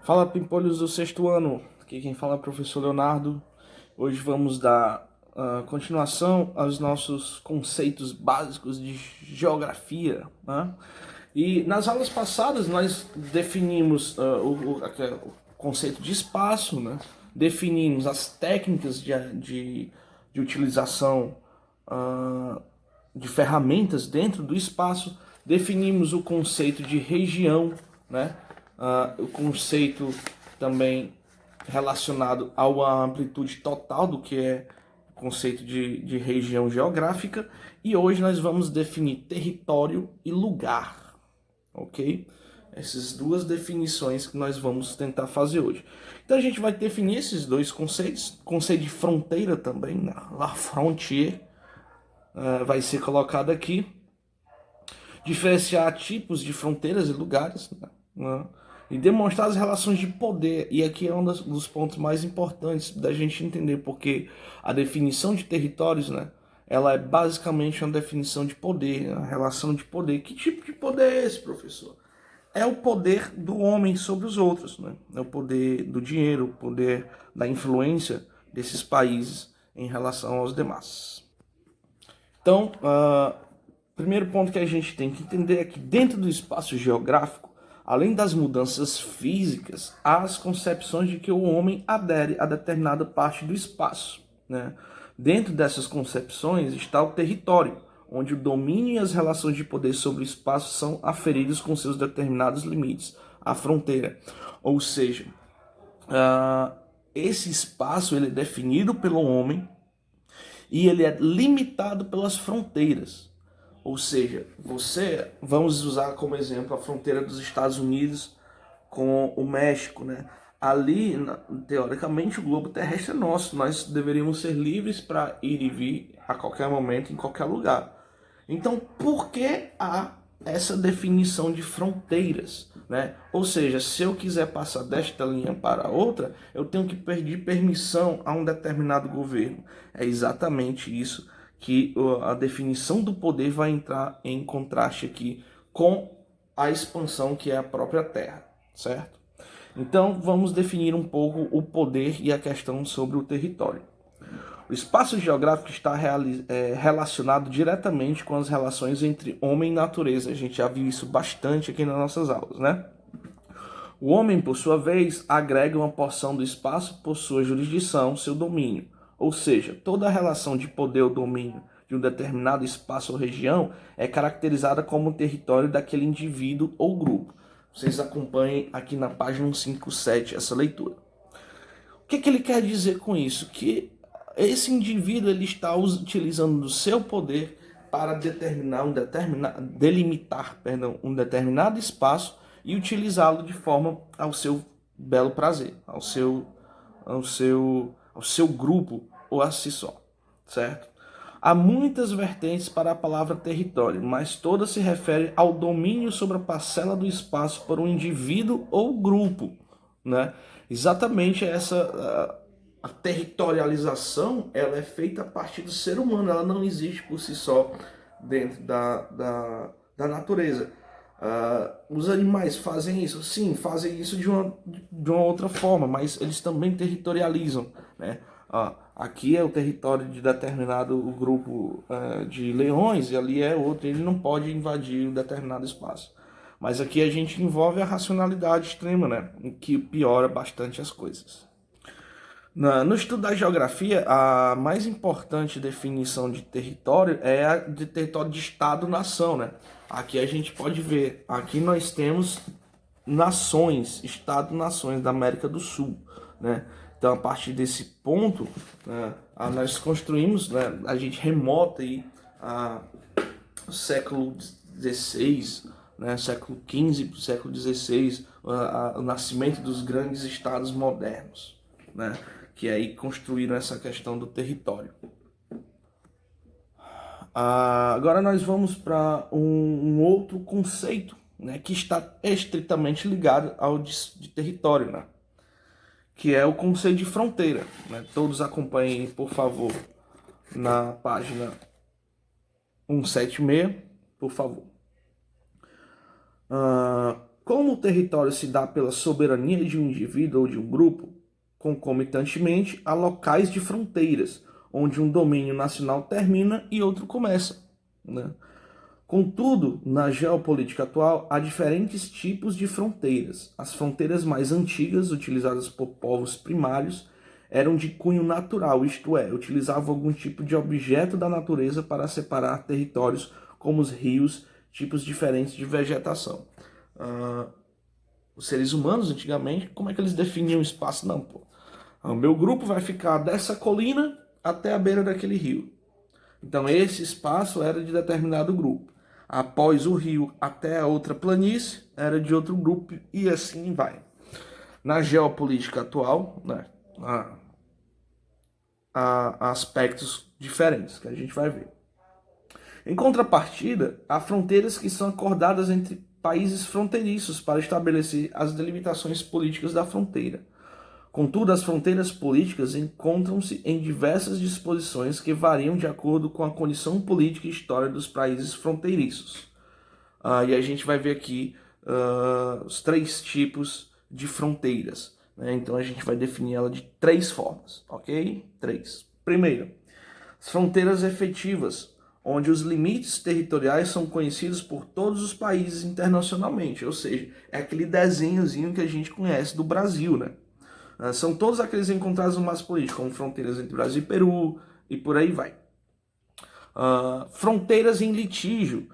Fala, pimpolhos do sexto ano, aqui quem fala é o professor Leonardo. Hoje vamos dar continuação aos nossos conceitos básicos de geografia, né? E nas aulas passadas nós definimos o conceito de espaço, né? Definimos as técnicas de utilização de ferramentas dentro do espaço, definimos o conceito de região, né? O conceito também relacionado à amplitude total do que é o conceito de região geográfica, e hoje nós vamos definir território e lugar, ok? Essas duas definições que nós vamos tentar fazer hoje. Então a gente vai definir esses dois conceitos, conceito de fronteira também, né? La frontière, vai ser colocado aqui, diferenciar tipos de fronteiras e lugares, né? E demonstrar as relações de poder. E aqui é um dos pontos mais importantes da gente entender, porque a definição de territórios, né, ela é basicamente uma definição de poder, a relação de poder. Que tipo de poder é esse, professor? É o poder do homem sobre os outros, né? É o poder do dinheiro, o poder da influência desses países em relação aos demais. Então, primeiro ponto que a gente tem que entender é que dentro do espaço geográfico, além das mudanças físicas, há as concepções de que o homem adere a determinada parte do espaço, né? Dentro dessas concepções está o território, onde o domínio e as relações de poder sobre o espaço são aferidos com seus determinados limites, a fronteira. Ou seja, esse espaço ele é definido pelo homem e ele é limitado pelas fronteiras. Ou seja, vamos usar como exemplo a fronteira dos Estados Unidos com o México, né? Ali, teoricamente, o globo terrestre é nosso. Nós deveríamos ser livres para ir e vir a qualquer momento, em qualquer lugar. Então, por que há essa definição de fronteiras, né? Ou seja, se eu quiser passar desta linha para outra, eu tenho que pedir permissão a um determinado governo. É exatamente isso que a definição do poder vai entrar em contraste aqui com a expansão que é a própria Terra, certo? Então, vamos definir um pouco o poder e a questão sobre o território. O espaço geográfico está relacionado diretamente com as relações entre homem e natureza. A gente já viu isso bastante aqui nas nossas aulas, né? O homem, por sua vez, agrega uma porção do espaço por sua jurisdição, seu domínio. Ou seja, toda a relação de poder ou domínio de um determinado espaço ou região é caracterizada como território daquele indivíduo ou grupo. Vocês acompanhem aqui na página 157 essa leitura. O que ele quer dizer com isso? Que esse indivíduo ele está utilizando do seu poder para delimitar um determinado espaço e utilizá-lo de forma ao seu belo prazer, ao seu grupo ou a si só, certo? Há muitas vertentes para a palavra território, mas todas se referem ao domínio sobre a parcela do espaço por um indivíduo ou grupo, né? Exatamente essa a territorialização, ela é feita a partir do ser humano, ela não existe por si só dentro da natureza. Os animais fazem isso? Sim, fazem isso de uma outra forma, mas eles também territorializam, né? Aqui é o território de determinado grupo de leões e ali é outro, ele não pode invadir um determinado espaço. Mas aqui a gente envolve a racionalidade extrema, né? Que piora bastante as coisas. No estudo da geografia, a mais importante definição de território é a de território de Estado-nação, né? Aqui a gente pode ver, aqui nós temos nações, Estado-nações da América do Sul, né? Então, a partir desse ponto, né, nós construímos, né, a gente remota aí o século XVI, né, século XV, século XVI, o nascimento dos grandes estados modernos, né? Que aí construíram essa questão do território. Agora nós vamos para um outro conceito, né, que está estritamente ligado ao de território, né, que é o conceito de fronteira. Né? Todos acompanhem, por favor, na página 176, por favor. Como o território se dá pela soberania de um indivíduo ou de um grupo, concomitantemente há locais de fronteiras, onde um domínio nacional termina e outro começa, né? Contudo, na geopolítica atual, há diferentes tipos de fronteiras. As fronteiras mais antigas, utilizadas por povos primários, eram de cunho natural, isto é, utilizavam algum tipo de objeto da natureza para separar territórios, como os rios, tipos diferentes de vegetação. Os seres humanos, antigamente, como é que eles definiam o espaço? Não, pô. O meu grupo vai ficar dessa colina até a beira daquele rio. Então, esse espaço era de determinado grupo. Após o rio até a outra planície, era de outro grupo, e assim vai. Na geopolítica atual, né, há aspectos diferentes que a gente vai ver. Em contrapartida, há fronteiras que são acordadas entre países fronteiriços para estabelecer as delimitações políticas da fronteira. Contudo, as fronteiras políticas encontram-se em diversas disposições que variam de acordo com a condição política e história dos países fronteiriços. E a gente vai ver aqui os 3 tipos de fronteiras, né? Então a gente vai definir ela de 3 formas, ok? 3. Primeiro, as fronteiras efetivas, onde os limites territoriais são conhecidos por todos os países internacionalmente, ou seja, é aquele desenhozinho que a gente conhece do Brasil, né? São todos aqueles encontrados no mapa político, como fronteiras entre Brasil e Peru, e por aí vai. Fronteiras em litígio,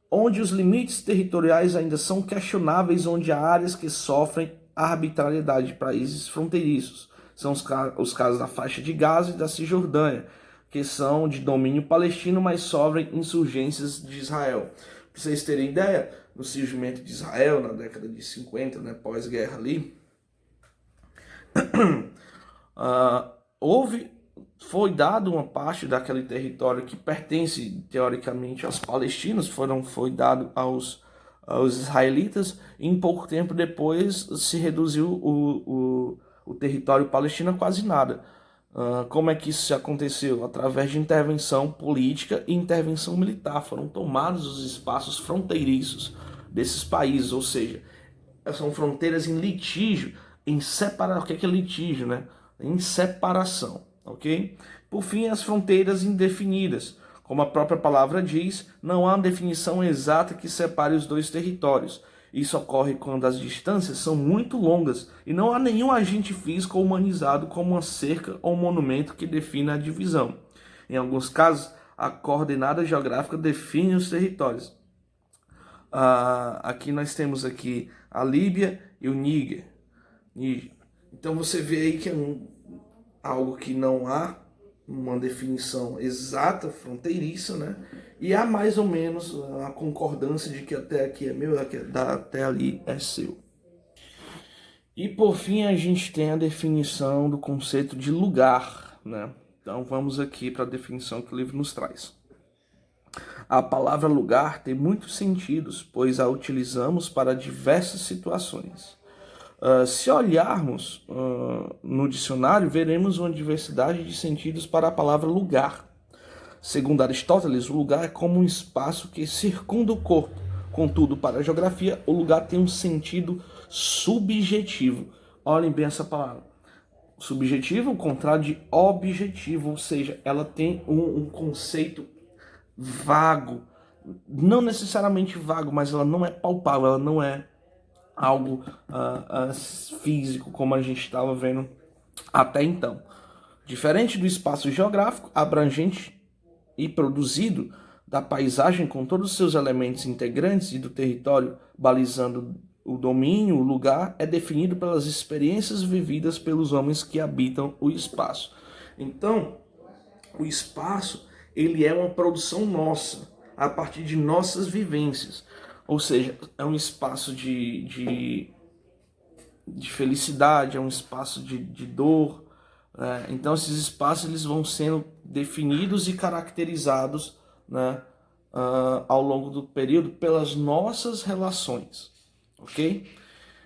onde os limites territoriais ainda são questionáveis, onde há áreas que sofrem arbitrariedade de países fronteiriços. São os casos da faixa de Gaza e da Cisjordânia, que são de domínio palestino, mas sofrem insurgências de Israel. Para vocês terem ideia, no surgimento de Israel, na década de 50, né, pós-guerra ali, foi dado uma parte daquele território que pertence teoricamente aos palestinos, foi dado aos israelitas, e em pouco tempo depois se reduziu o território palestino a quase nada. Como é que isso aconteceu? Através de intervenção política e intervenção militar. Foram tomados os espaços fronteiriços desses países, ou seja, são fronteiras em litígio, em separação. O que é litígio, né? Em separação, ok? Por fim, as fronteiras indefinidas. Como a própria palavra diz, não há definição exata que separe os dois territórios. Isso ocorre quando as distâncias são muito longas e não há nenhum agente físico ou humanizado como uma cerca ou monumento que defina a divisão. Em alguns casos, a coordenada geográfica define os territórios. Aqui nós temos aqui a Líbia e o Níger. Então você vê aí que é algo que não há uma definição exata, fronteiriça, né? E há mais ou menos a concordância de que até aqui é meu, até ali é seu. E por fim a gente tem a definição do conceito de lugar, né? Então vamos aqui para a definição que o livro nos traz. A palavra lugar tem muitos sentidos, pois a utilizamos para diversas situações. Se olharmos no dicionário, veremos uma diversidade de sentidos para a palavra lugar. Segundo Aristóteles, o lugar é como um espaço que circunda o corpo. Contudo, para a geografia, o lugar tem um sentido subjetivo. Olhem bem essa palavra. Subjetivo, o contrário de objetivo, ou seja, ela tem um conceito vago. Não necessariamente vago, mas ela não é palpável, ela não é algo físico, como a gente estava vendo até então. Diferente do espaço geográfico, abrangente e produzido da paisagem com todos os seus elementos integrantes e do território balizando o domínio, o lugar, é definido pelas experiências vividas pelos homens que habitam o espaço. Então, o espaço, ele é uma produção nossa, a partir de nossas vivências. Ou seja, é um espaço de felicidade, é um espaço de dor. Né? Então, esses espaços eles vão sendo definidos e caracterizados, né, ao longo do período pelas nossas relações. Ok?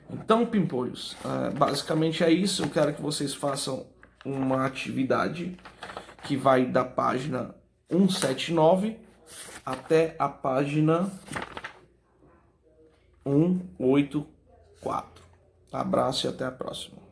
Então, pimpolhos, basicamente é isso. Eu quero que vocês façam uma atividade que vai da página 179 até a página 184. 4. Abraço e até a próxima.